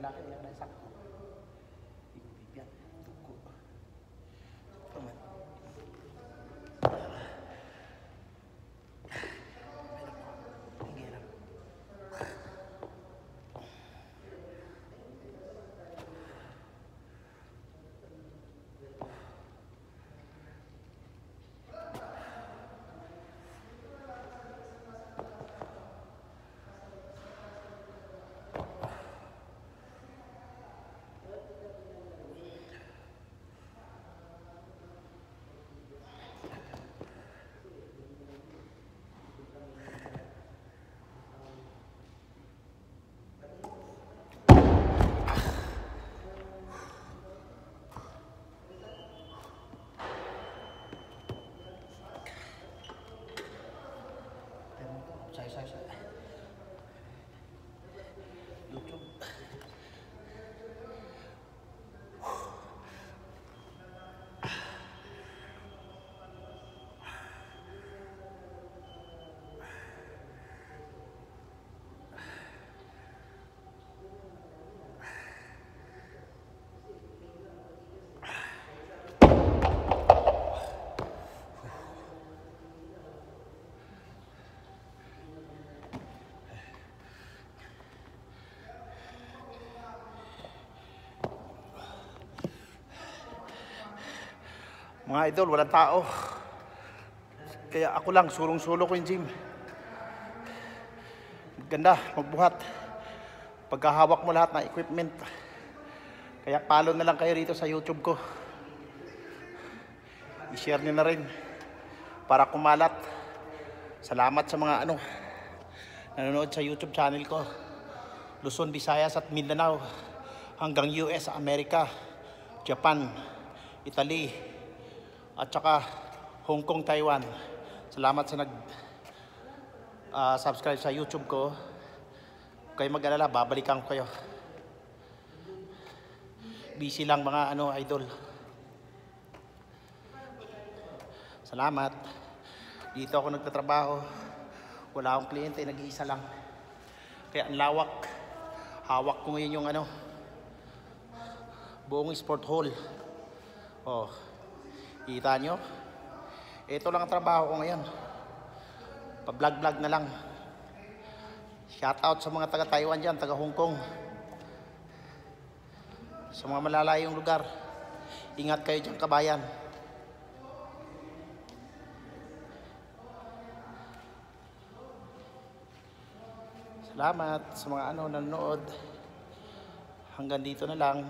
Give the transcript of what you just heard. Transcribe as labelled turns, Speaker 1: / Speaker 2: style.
Speaker 1: lalaki yang nasa ko. Hindi ko bibigyan. Tuko. Paman. Saya YouTube. Mga idol, walang tao. Kaya ako lang, sulong-sulo ko yung gym. Ganda, magbuhat. Pagkahawak mo lahat ng equipment. Kaya follow na lang kayo rito sa YouTube ko. I-share nyo na rin para kumalat. Salamat sa mga nanonood sa YouTube channel ko. Luzon, Visayas at Mindanao. Hanggang US, Amerika, Japan, Italy, at saka Hong Kong, Taiwan. Salamat sa subscribe sa YouTube ko. Kayo mag-alala, babalikan ko kayo. Busy lang mga idol. Salamat. Dito ako nagtatrabaho. Wala akong kliyente, nag-iisa lang. Kaya ang lawak. Hawak ko ngayon yung buong sport hall. Oh. Kita nyo? Ito lang ang trabaho ko ngayon. Pa-vlog-vlog na lang. Shoutout sa mga taga-Taiwan dyan, taga-Hong Kong. Sa mga malalayong lugar. Ingat kayo dyan, kabayan. Salamat sa mga nanonood. Hanggang dito na lang.